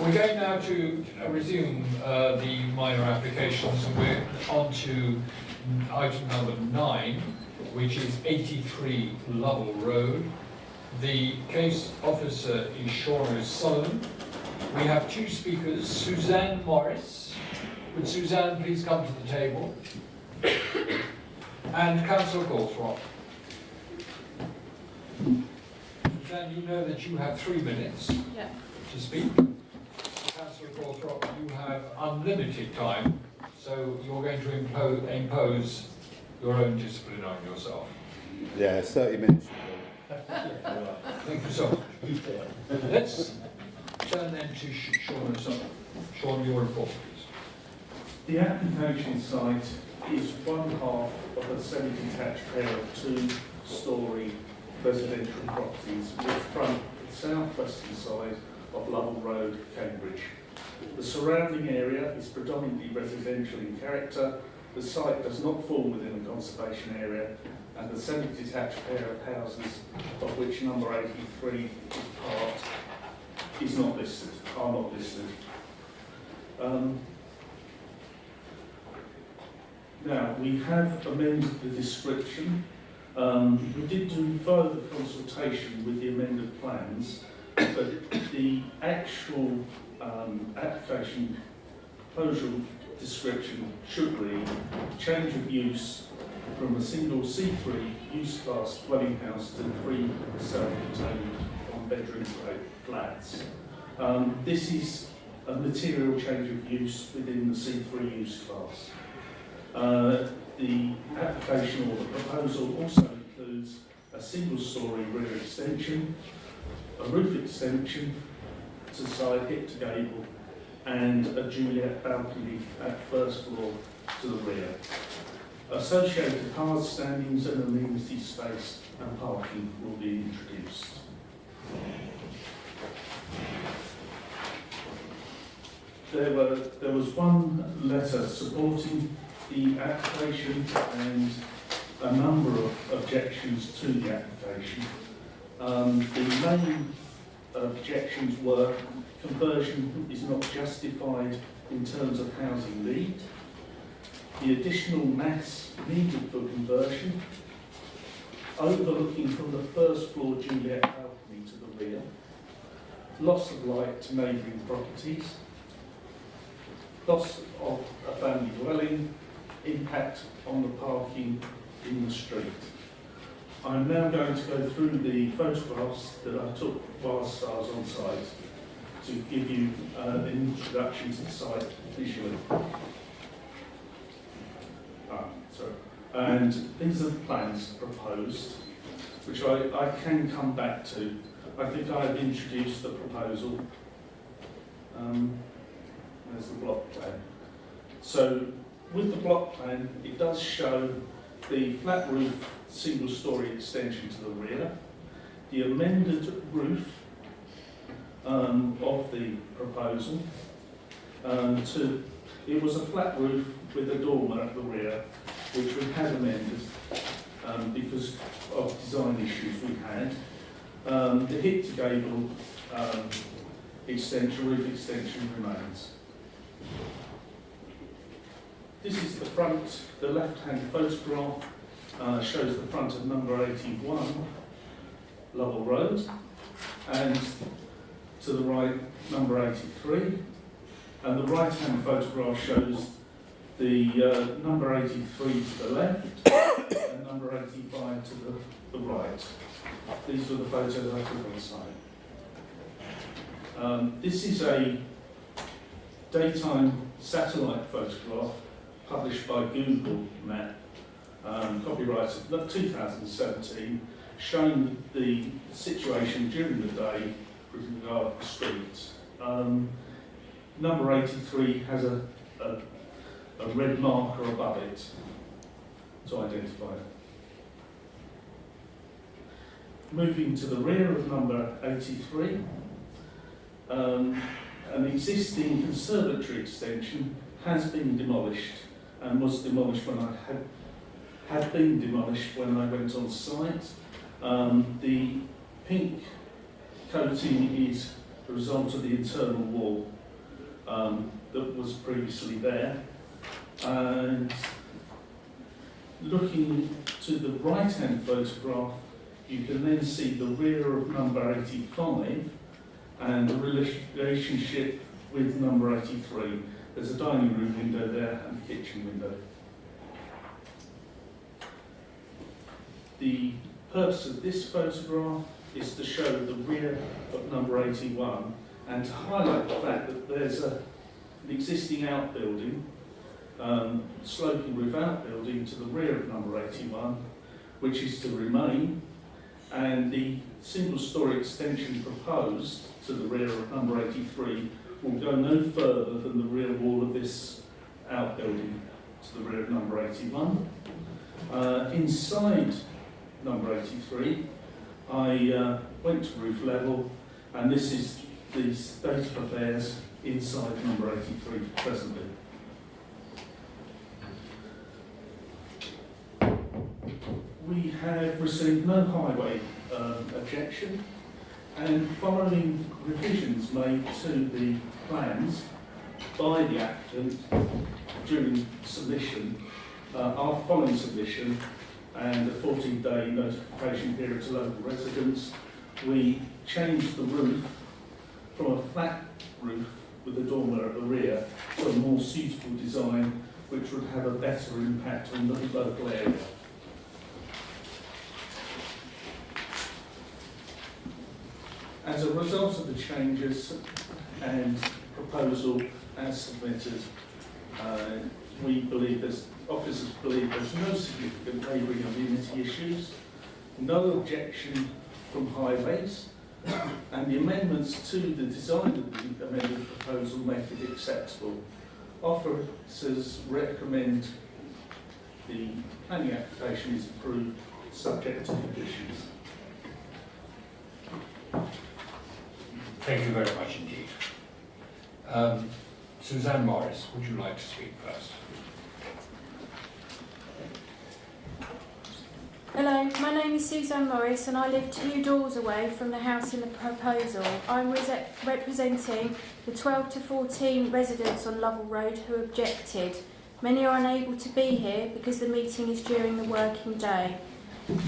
We're going now to resume the minor applications, and we're on to item number 9, which is 83 Lovell Road. The case officer is Sean O'Sullivan. We have 2 speakers, Suzanne Morris. Would Suzanne please come to the table? And Councillor Gawthorpe. Suzanne, you know that you have 3 minutes to speak. Councillor Gawthorpe, you have unlimited time, so you're going to impose your own discipline on yourself. Yeah, 30 minutes. Thank you so much. Let's turn then to Sean O'Sullivan. Sean, your report, please. The application site is one half of a semi-detached pair of 2-storey residential properties with front the south-western side of Lovell Road, Cambridge. The surrounding area is predominantly residential in character. The site does not fall within a conservation area, and the semi-detached pair of houses, of which number 83 is part, are not listed. Now, we have amended the description. We did do further consultation with the amended plans, but the actual application proposal description should read change of use from a single C3 use class dwelling house to 3 self-contained one-bedroom flats. This is a material change of use within the C3 use class. The application or the proposal also includes a single-storey rear extension, a roof extension to side hip to gable, and a Juliet balcony at first floor to the rear. Associated hard standings and amenity space and parking will be introduced. There was one letter supporting the application and a number of objections to the application. The main objections were conversion is not justified in terms of housing need, the additional mass needed for conversion, overlooking from the first floor Juliet balcony to the rear, loss of light to neighbouring properties, loss of a family dwelling, impact on the parking in the street. I'm now going to go through the photographs that I took whilst I was on site to give you an introduction to the site visually. And these are the plans proposed, which I can come back to. I think I've introduced the proposal. There's the block plan. So with the block plan, it does show the flat roof single-storey extension to the rear, the amended roof of the proposal. It was a flat roof with a dormer at the rear, which we had amended because of design issues we had. The hip to gable roof extension remains. This is the front, the left-hand photograph shows the front of number 81, Lovell Road, and to the right, number 83. And the right-hand photograph shows the number 83 to the left and number 85 to the right. These were the photos I took on site. This is a daytime satellite photograph published by Google Map, copyrighted 2017, showing the situation during the day with regard to the streets. Number 83 has a red marker above it to identify it. Moving to the rear of number 83, an existing conservatory extension has been demolished and was demolished when I had been demolished when I went on site. The pink coating is a result of the internal wall that was previously there. And looking to the right-hand photograph, you can then see the rear of number 85 and the relationship with number 83. There's a dining room window there and a kitchen window. The purpose of this photograph is to show the rear of number 81 and to highlight the fact that there's an existing outbuilding, sloping roof outbuilding to the rear of number 81, which is to remain, and the single-storey extension proposed to the rear of number 83 will go no further than the rear wall of this outbuilding to the rear of number 81. Inside number 83, I went to roof level, and this is the state of affairs inside number 83 presently. We have received no highway objection, and following revisions made to the plans by the applicant during submission, our following submission and a 14-day notification period to local residents, we changed the roof from a flat roof with a dormer at the rear to a more suitable design which would have a better impact on the local area. As a result of the changes and proposal as submitted, officers believe there's no significant labouring and immunity issues, no objection from highways, and the amendments to the design of the amended proposal make it acceptable. Officers recommend the planning application is approved subject to conditions. Thank you very much indeed. Suzanne Morris, would you like to speak first? Hello, my name is Suzanne Morris and I live 2 doors away from the house in the proposal. I'm representing the 12 to 14 residents on Lovell Road who objected. Many are unable to be here because the meeting is during the working day.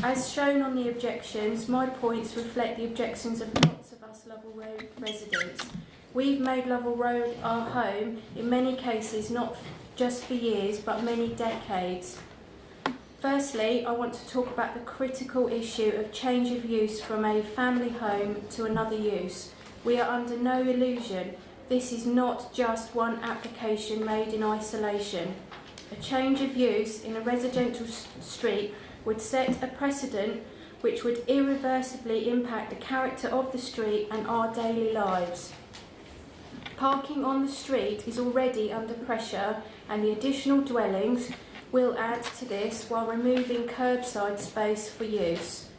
As shown on the objections, my points reflect the objections of lots of us Lovell Road residents. We've made Lovell Road our home, in many cases not just for years but many decades. Firstly, I want to talk about the critical issue of change of use from a family home to another use. We are under no illusion. This is not just one application made in isolation. A change of use in a residential street would set a precedent which would irreversibly impact the character of the street and our daily lives. Parking on the street is already under pressure, and the additional dwellings will add to this while removing curbside space for use.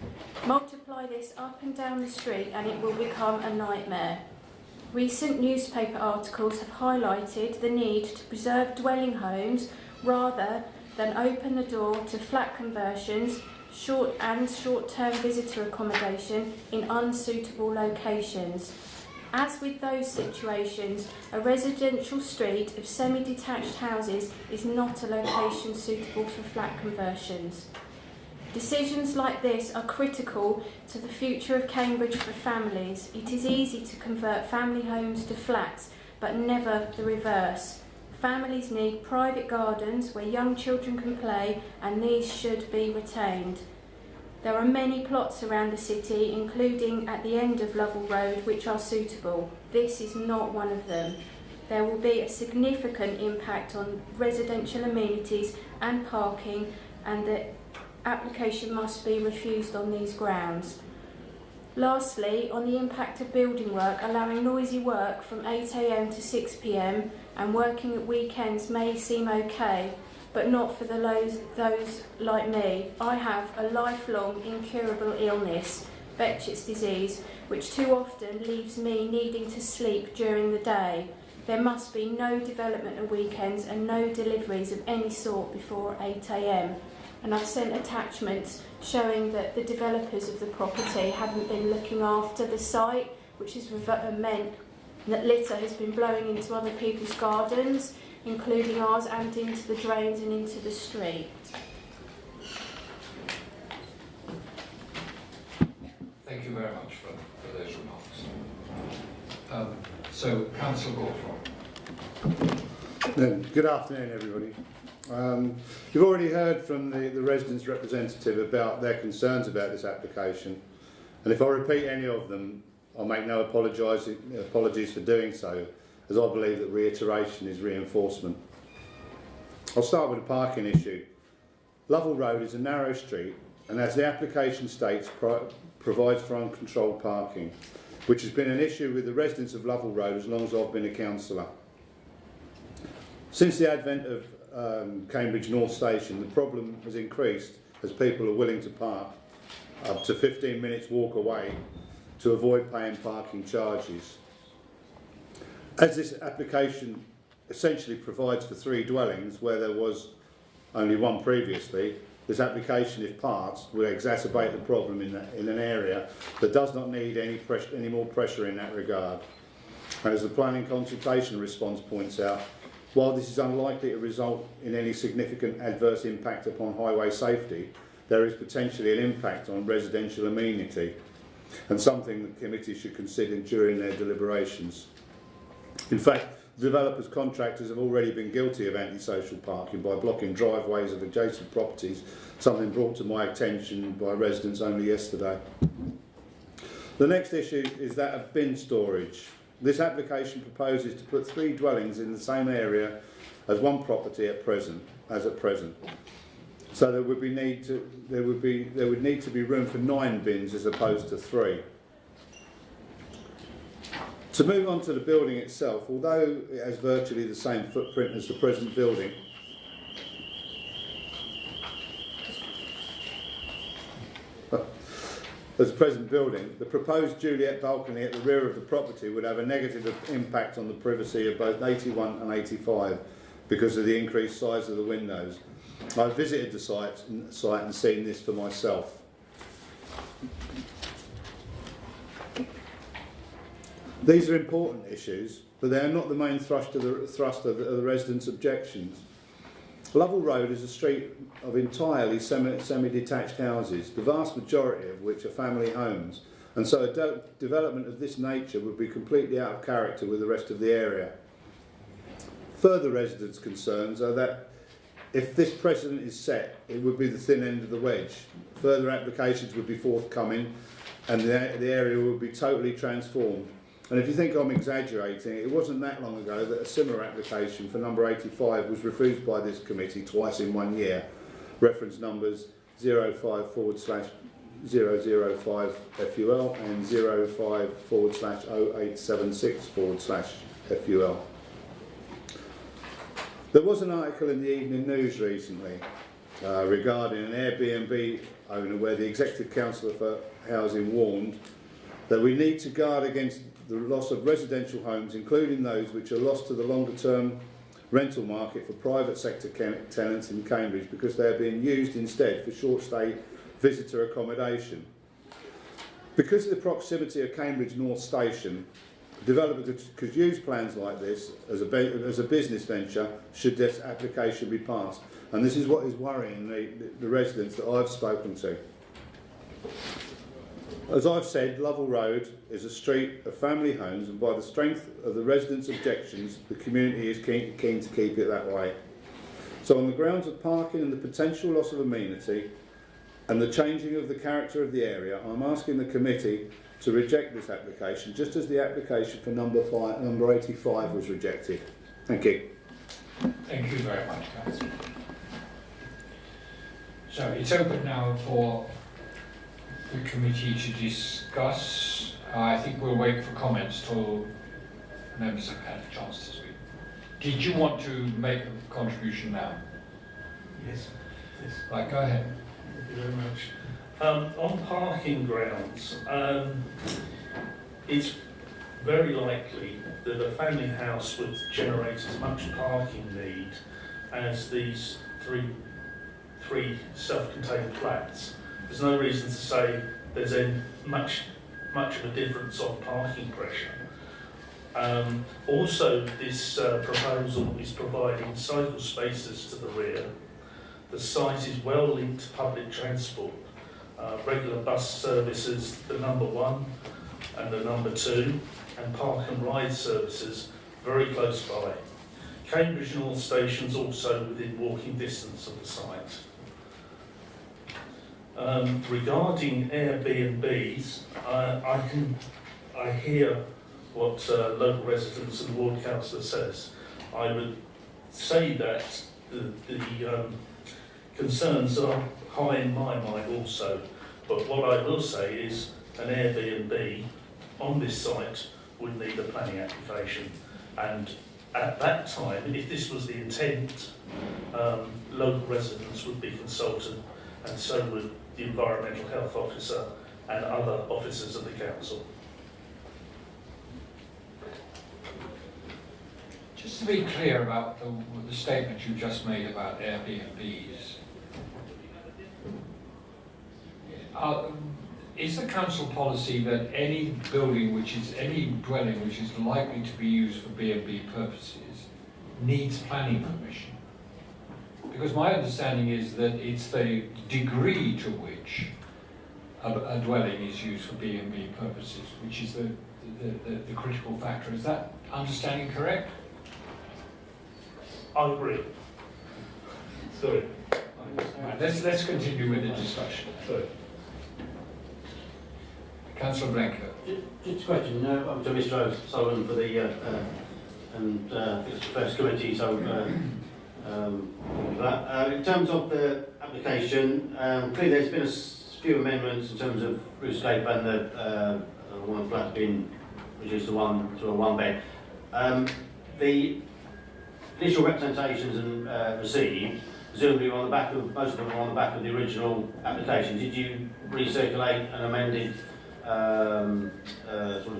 Multiply this up and down the street and it will become a nightmare. Recent newspaper articles have highlighted the need to preserve dwelling homes rather than open the door to flat conversions, short-term visitor accommodation in unsuitable locations. As with those situations, a residential street of semi-detached houses is not a location suitable for flat conversions. Decisions like this are critical to the future of Cambridge for families. It is easy to convert family homes to flats, but never the reverse. Families need private gardens where young children can play, and these should be retained. There are many plots around the city, including at the end of Lovell Road, which are suitable. This is not one of them. There will be a significant impact on residential amenities and parking, and the application must be refused on these grounds. Lastly, on the impact of building work, allowing noisy work from 8 AM to 6 PM and working at weekends may seem okay, but not for those like me. I have a lifelong incurable illness, Behçet's disease, which too often leaves me needing to sleep during the day. There must be no development at weekends and no deliveries of any sort before 8 AM. And I've sent attachments showing that the developers of the property haven't been looking after the site which has meant that litter has been blowing into other people's gardens, including ours, and into the drains and into the street. Thank you very much for those remarks. So, Councillor Gawthorne. Good afternoon, everybody. You've already heard from the residents' representative about their concerns about this application, and if I repeat any of them, I'll make no apologies for doing so, as I believe that reiteration is reinforcement. I'll start with the parking issue. Lovell Road is a narrow street, and as the application states, provides for uncontrolled parking, which has been an issue with the residents of Lovell Road as long as I've been a councillor. Since the advent of Cambridge North Station, the problem has increased as people are willing to park up to 15 minutes walk away to avoid paying parking charges. As this application essentially provides for 3 dwellings where there was only one previously, this application, if passed, will exacerbate the problem in an area that does not need any more pressure in that regard. As the planning consultation response points out, while this is unlikely to result in any significant adverse impact upon highway safety, there is potentially an impact on residential amenity, and something the committee should consider during their deliberations. In fact, developers' contractors have already been guilty of antisocial parking by blocking driveways of adjacent properties, something brought to my attention by residents only yesterday. The next issue is that of bin storage. This application proposes to put 3 dwellings in the same area as one property at present. So there would need to be room for 9 bins as opposed to 3. To move on to the building itself, although it has virtually the same footprint as the present building, the proposed Juliet balcony at the rear of the property would have a negative impact on the privacy of both 81 and 85 because of the increased size of the windows. I've visited the site and seen this for myself. These are important issues, but they are not the main thrust of the residents' objections. Lovell Road is a street of entirely semi-detached houses, the vast majority of which are family homes, and so a development of this nature would be completely out of character with the rest of the area. Further residents' concerns are that if this precedent is set, it would be the thin end of the wedge. Further applications would be forthcoming and the area would be totally transformed. And if you think I'm exaggerating, it wasn't that long ago that a similar application for number 85 was refused by this committee twice in 1 year. Reference numbers 05/005 FUL and 05/0876 FUL. There was an article in the Evening News recently regarding an Airbnb owner where the Executive Councillor for Housing warned that we need to guard against the loss of residential homes, including those which are lost to the longer-term rental market for private sector tenants in Cambridge because they are being used instead for short-stay visitor accommodation. Because of the proximity of Cambridge North Station, developers could use plans like this as a business venture should this application be passed. And this is what is worrying the residents that I've spoken to. As I've said, Lovell Road is a street of family homes, and by the strength of the residents' objections, the community is keen to keep it that way. So on the grounds of parking and the potential loss of amenity and the changing of the character of the area, I'm asking the committee to reject this application, just as the application for number 85 was rejected. Thank you. Thank you very much, Councillor. So it's open now for the committee to discuss. I think we'll wait for comments till members have had a chance to speak. Did you want to make a contribution now? Yes. Right, go ahead. Thank you very much. On parking grounds, it's very likely that a family house would generate as much parking need as these three self-contained flats. There's no reason to say there's much much of a difference on parking pressure. Also, this proposal is providing cycle spaces to the rear. The site is well linked to public transport. Regular bus services, the number 1 and the number 2, and park and ride services very close by. Cambridge North Station's also within walking distance of the site. Regarding Airbnbs, I hear what local residents and ward councillor says. I would say that the concerns are high in my mind also, but what I will say is an Airbnb on this site would need a planning application, and at that time, if this was the intent, local residents would be consulted, and so would the environmental health officer and other officers of the council. Just to be clear about the statement you just made about Airbnbs, is the council policy that any dwelling which is likely to be used for B&B purposes needs planning permission? Because my understanding is that it's the degree to which a dwelling is used for B&B purposes which is the critical factor. Is that understanding correct? I agree. Sorry. Right, let's continue with the discussion. Sorry. Councillor Blanco. Just a question. I'm to Mr. O'Sullivan for the it's the first committee, so that. In terms of the application, clearly there's been a few amendments in terms of roofscape and the one flat being reduced to a one bed. The initial representations and received, presumably on the back of most of them are on the back of the original application. Did you recirculate an amended sort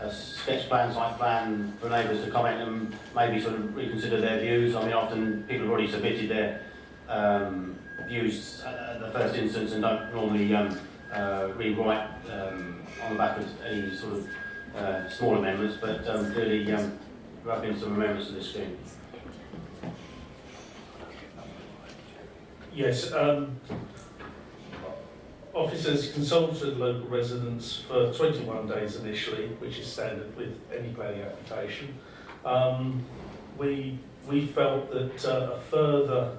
of sketch plan, site plan for neighbours to comment and maybe sort of reconsider their views? I mean, often people have already submitted their views at the first instance and don't normally rewrite on the back of any sort of small amendments, but clearly there have been some amendments to this scheme. Yes, officers consulted local residents for 21 days initially, which is standard with any planning application. We felt that a further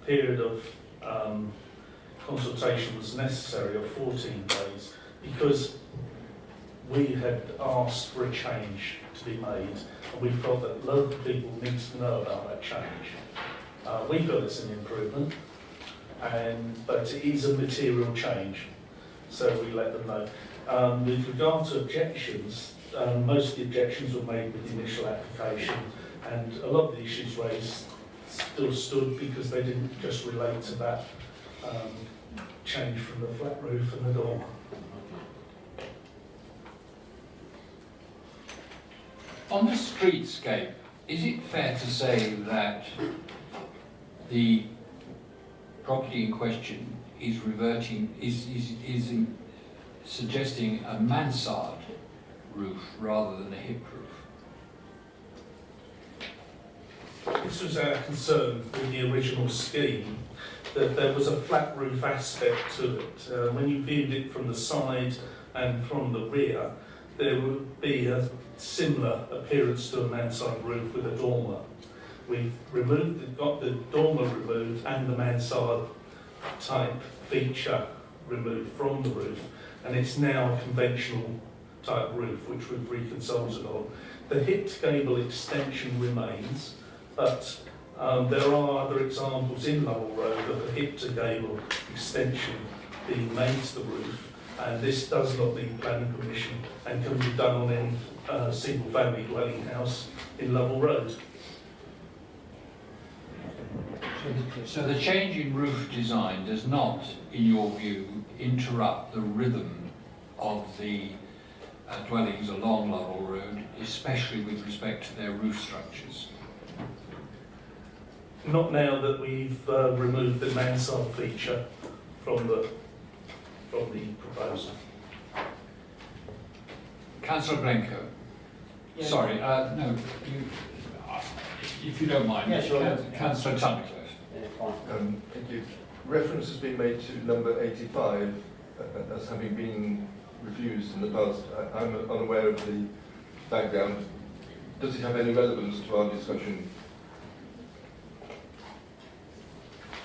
period of consultation was necessary of 14 days because we had asked for a change to be made, and we felt that local people need to know about that change. We feel it's an improvement, but it is a material change, so we let them know. With regard to objections, most of the objections were made with the initial application, and a lot of the issues raised still stood because they didn't just relate to that change from the flat roof and the door. On the streetscape, is it fair to say that the property in question is suggesting a mansard roof rather than a hip roof? This was our concern with the original scheme, that there was a flat roof aspect to it. When you viewed it from the side and from the rear, there would be a similar appearance to a mansard roof with a dormer. We've got the dormer removed and the mansard type feature removed from the roof, and it's now a conventional type roof which we've reconsulted on. The hipped gable extension remains, but there are other examples in Lovell Road of a hipped gable extension being made to the roof, and this does not need planning permission and can be done on any single family dwelling house in Lovell Road. So the change in roof design does not, in your view, interrupt the rhythm of the dwellings along Lovell Road, especially with respect to their roof structures? Not now that we've removed the mansard feature from the proposal. Councillor Blenko. Yeah. Sorry, no, if you don't mind. Yeah, sure. Councillor Tunnicliffe. Yeah, fine. Thank you. Reference has been made to number 85 as having been refused in the past. I'm unaware of the background. Does it have any relevance to our discussion?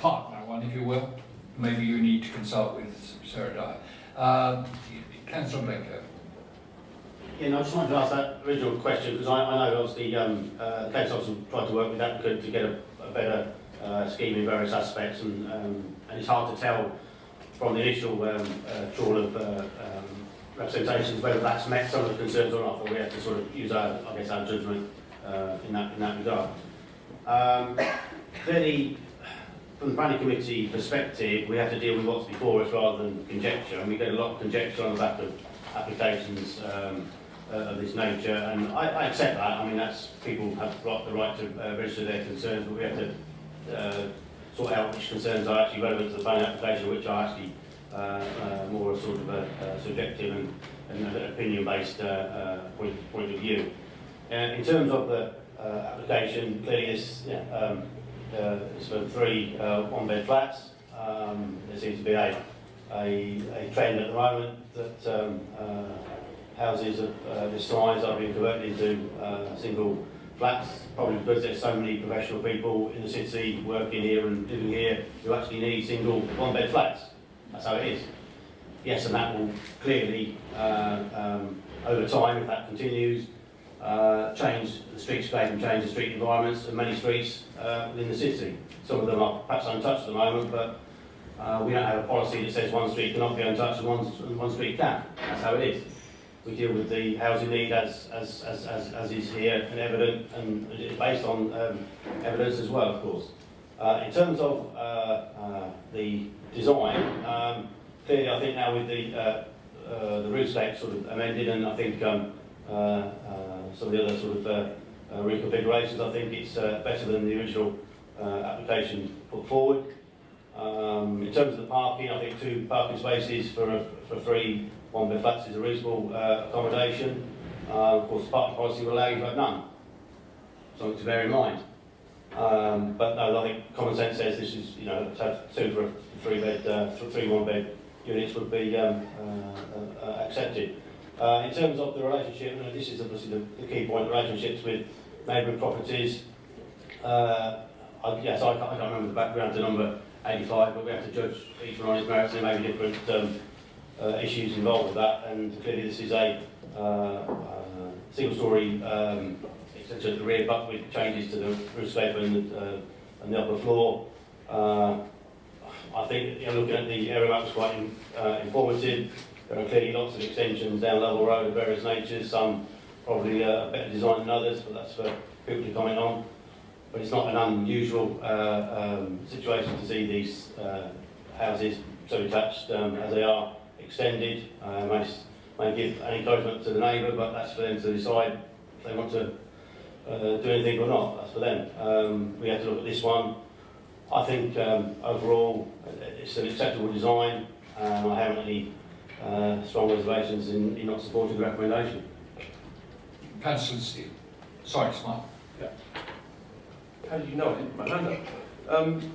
Park that one, if you will. Maybe you need to consult with Sarah Dyer. Councillor Blenko. Yeah, no, I just wanted to ask that original question because I know obviously the council have tried to work with the applicant to get a better scheme in various aspects, and it's hard to tell from the initial trawl of representations whether that's met some of the concerns or not, but we have to sort of use our, I guess, our judgment in that regard. Clearly, from the planning committee perspective, we have to deal with what's before us rather than conjecture, and we get a lot of conjecture on the back of applications of this nature, and I accept that. I mean, that's people have got the right to register their concerns, but we have to sort out which concerns are actually relevant to the planning application, which are actually more sort of a subjective and opinion-based point of view. In terms of the application, clearly this it's for 3 one-bed flats. There seems to be a trend at the moment that houses of this size are being converted into single flats, probably because there's so many professional people in the city working here and living here who actually need single one-bed flats. That's how it is. Yes, and that will clearly, over time, if that continues, change the streetscape and change the street environments of many streets within the city. Some of them are perhaps untouched at the moment, but we don't have a policy that says one street cannot be untouched and one street can. That's how it is. We deal with the housing need as is here and evident, and it's based on evidence as well, of course. In terms of the design, clearly I think now with the roofscape sort of amended, and I think some of the other sort of reconfigurations, I think it's better than the original application put forward. In terms of the parking, I think 2 parking spaces for 3 one-bed flats is a reasonable accommodation. Of course, the parking policy will allow you to have none. Something to bear in mind. But no, I think common sense says this is, you know, to have 2 for 3 one-bed units would be accepted. In terms of the relationship, and this is obviously the key point, relationships with neighbouring properties. Yes, I can't remember the background to number 85, but we have to judge each one on its merits, and there may be different issues involved with that, and clearly this is a single-storey extension at the rear, but with changes to the roofscape and the upper floor. I think, you know, looking at the area map was quite informative. There are clearly lots of extensions down Lovell Road of various natures, some probably better designed than others, but that's for people to comment on. But it's not an unusual situation to see these houses so detached as they are extended. May give an encouragement to the neighbour, but that's for them to decide if they want to do anything or not. That's for them. We have to look at this one. I think overall it's an acceptable design, and I haven't any strong reservations in not supporting the recommendation. Councillor Steele. Sorry, Smart. How do you know I didn't put my hand up?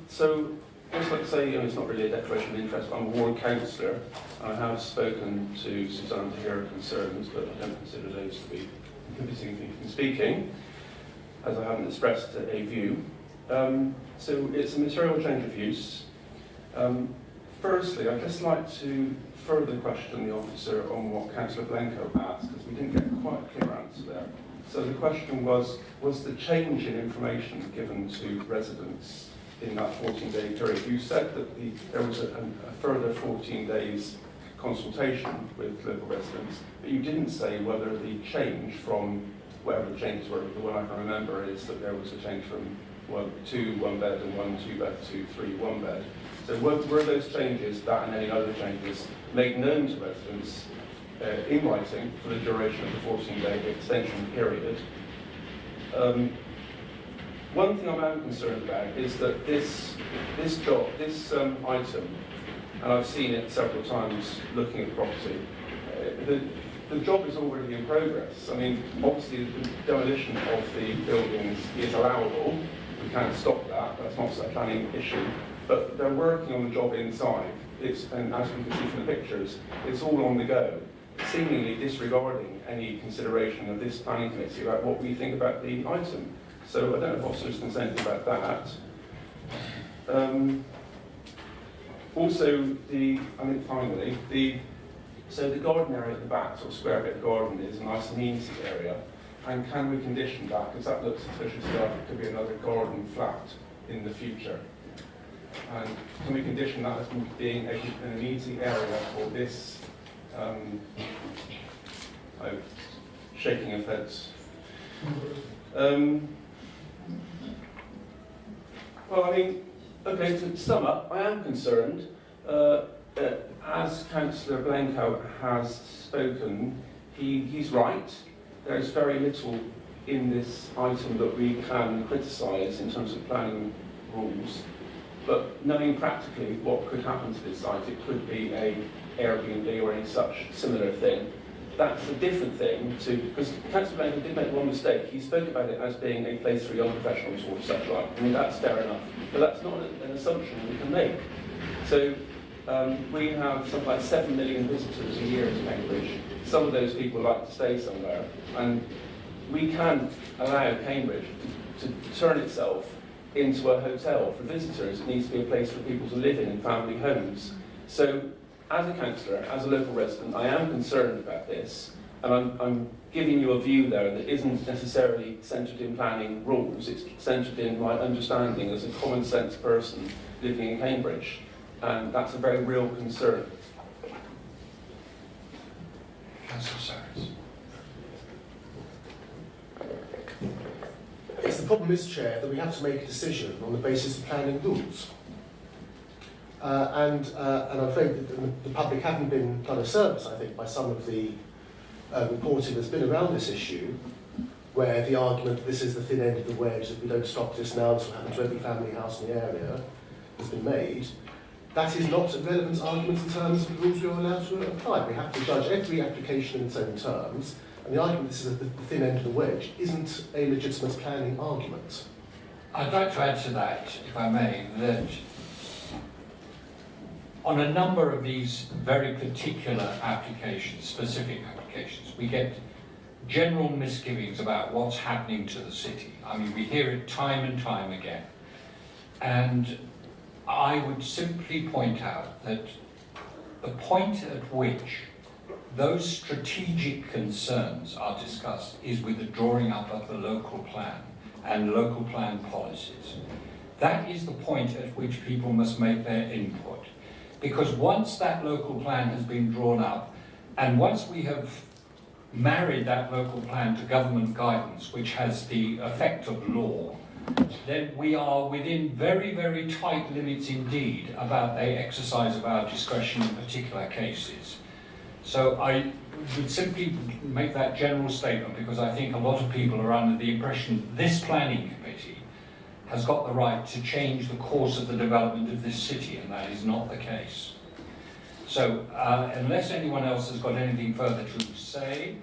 So, just like to say, it's not really a declaration of interest, but I'm a ward councillor. I have spoken to Suzanne to hear her concerns, but I don't consider those to be inhibiting me from speaking, as I haven't expressed a view. So, it's a material change of use. Firstly, I'd just like to further question the officer on what Councillor Blenko asked, because we didn't get quite a clear answer there. So the question was the change in information given to residents in that 14-day period? You said that there was a further 14 days consultation with local residents, but you didn't say whether the change from, whatever the changes were. The one I can remember is that there was a change from 2 one-bed and 1 2-bed to 3 one-bed. So were those changes, that and any other changes, made known to residents in writing for the duration of the 14-day extension period? One thing I'm concerned about is that this item, and I've seen it several times looking at property, the job is already in progress. I mean, obviously the demolition of the buildings is allowable. We can't stop that. That's not a planning issue. But they're working on the job inside. And as we can see from the pictures, it's all on the go, seemingly disregarding any consideration of this planning committee about what we think about the item. So I don't know if officers can say anything about that. Also, finally, so the garden area at the back, sort of square bit of garden, is a nice amenity area. And can we condition that? Because that looks suspiciously like it could be another garden flat in the future. And can we condition that as being an amenity area for this shaking of heads? Well, I mean, okay, to sum up, I am concerned. As Councillor Blanco has spoken, he's right. There's very little in this item that we can criticise in terms of planning rules. But knowing practically what could happen to this site, it could be a Airbnb or any such similar thing. That's a different thing to, because Councillor Blanco did make one mistake. He spoke about it as being a place for young professionals or such like. I mean, that's fair enough. But that's not an assumption we can make. So we have something like 7 million visitors a year to Cambridge. Some of those people like to stay somewhere. And we can't allow Cambridge to turn itself into a hotel for visitors. It needs to be a place for people to live in family homes. So as a councillor, as a local resident, I am concerned about this, and I'm giving you a view there that isn't necessarily centred in planning rules. It's centred in my understanding as a common sense person living in Cambridge, and that's a very real concern. Councillor Sarris. Yes, the problem is, Chair, that we have to make a decision on the basis of planning rules. And I'm afraid that the public haven't been done a service, I think, by some of the reporting that's been around this issue, where the argument that this is the thin end of the wedge, that we don't stop this now, this will happen to every family house in the area, has been made. That is not a relevant argument in terms of the rules we are allowed to apply. We have to judge every application in its own terms, and the argument this is the thin end of the wedge isn't a legitimate planning argument. I'd like to add to that, if I may, that on a number of these very particular applications, specific applications, we get general misgivings about what's happening to the city. I mean, we hear it time and time again. And I would simply point out that the point at which those strategic concerns are discussed is with the drawing up of the local plan and local plan policies. That is the point at which people must make their input. Because once that local plan has been drawn up, and once we have married that local plan to government guidance, which has the effect of law, then we are within very, very tight limits indeed about the exercise of our discretion in particular cases. So I would simply make that general statement because I think a lot of people are under the impression this planning committee has got the right to change the course of the development of this city, and that is not the case. So unless anyone else has got anything further to say,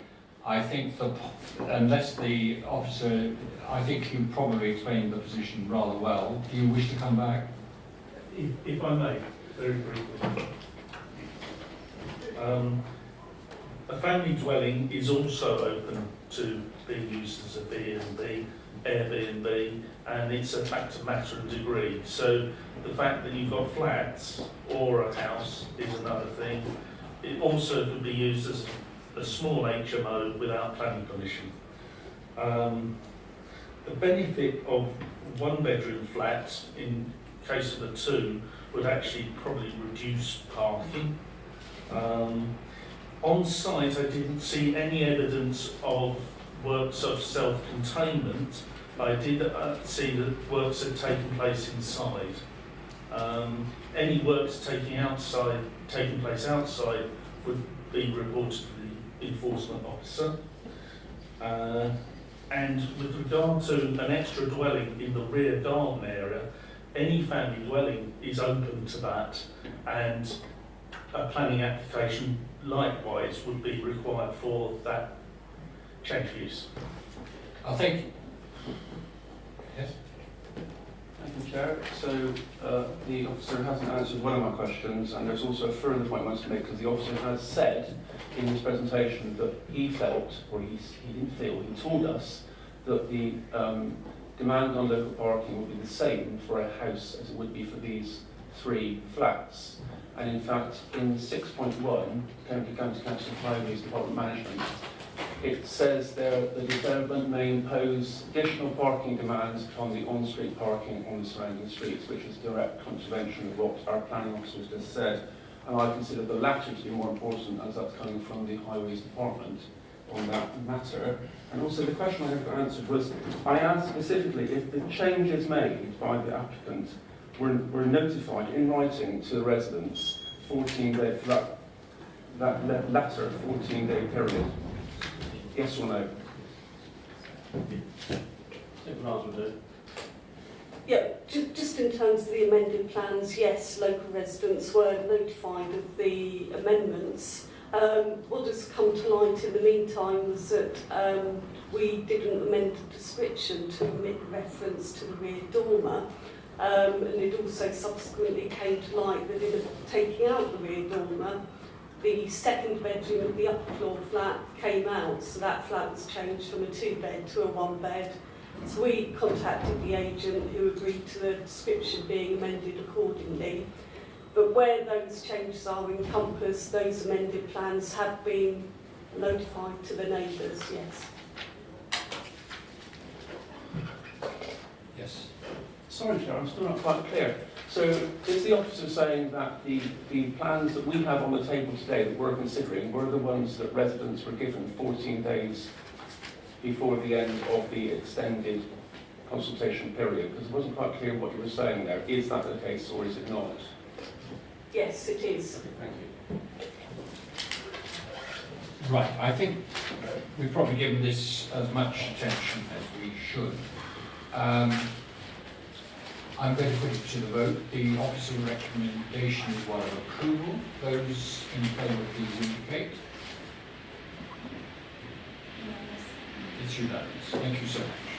I think unless the officer, I think you probably explained the position rather well. Do you wish to come back? If I may, very briefly. A family dwelling is also open to being used as a B&B, Airbnb, and it's a matter of degree. So the fact that you've got flats or a house is another thing. It also could be used as a small HMO without planning permission. The benefit of one-bedroom flats in case of the two would actually probably reduce parking. On site, I didn't see any evidence of works of self-containment. I did see that works had taken place inside. Any works taking place outside would be reported to the enforcement officer. And with regard to an extra dwelling in the rear garden area, any family dwelling is open to that, and a planning application likewise would be required for that change of use. I think, yes? Thank you, Chair. So the officer hasn't answered one of my questions, and there's also a further point I want to make, because the officer has said in his presentation that he felt, or he didn't feel, he told us that the demand on local parking would be the same for a house as it would be for these 3 flats. And in fact, in 6.1, County Council Highways Department Management, it says there that the development may impose additional parking demands on the on-street parking on the surrounding streets, which is direct contravention of what our planning officers just said. And I consider the latter to be more important, as that's coming from the Highways Department on that matter. And also the question I have answered was, I asked specifically if the changes made by the applicant were notified in writing to the residents 14-day, that latter 14-day period. Yes or no? Yeah, just in terms of the amended plans, yes, local residents were notified of the amendments. What has come to light in the meantime was that we didn't amend the description to omit reference to the rear dormer. And it also subsequently came to light that in taking out the rear dormer, the second bedroom of the upper floor flat came out, so that flat was changed from a 2-bed to a 1-bed. So we contacted the agent who agreed to the description being amended accordingly. But where those changes are encompassed, those amended plans have been notified to the neighbours, yes. Yes. Sorry, Chair, I'm still not quite clear. So is the officer saying that the plans that we have on the table today that we're considering were the ones that residents were given 14 days before the end of the extended consultation period? Because it wasn't quite clear what you were saying there. Is that the case or is it not? Yes, it is. Okay, thank you. Right, I think we've probably given this as much attention as we should. I'm going to put it to the vote. The officer recommendation is one of approval. Those in favour, please indicate. It's unanimous. Thank you so much.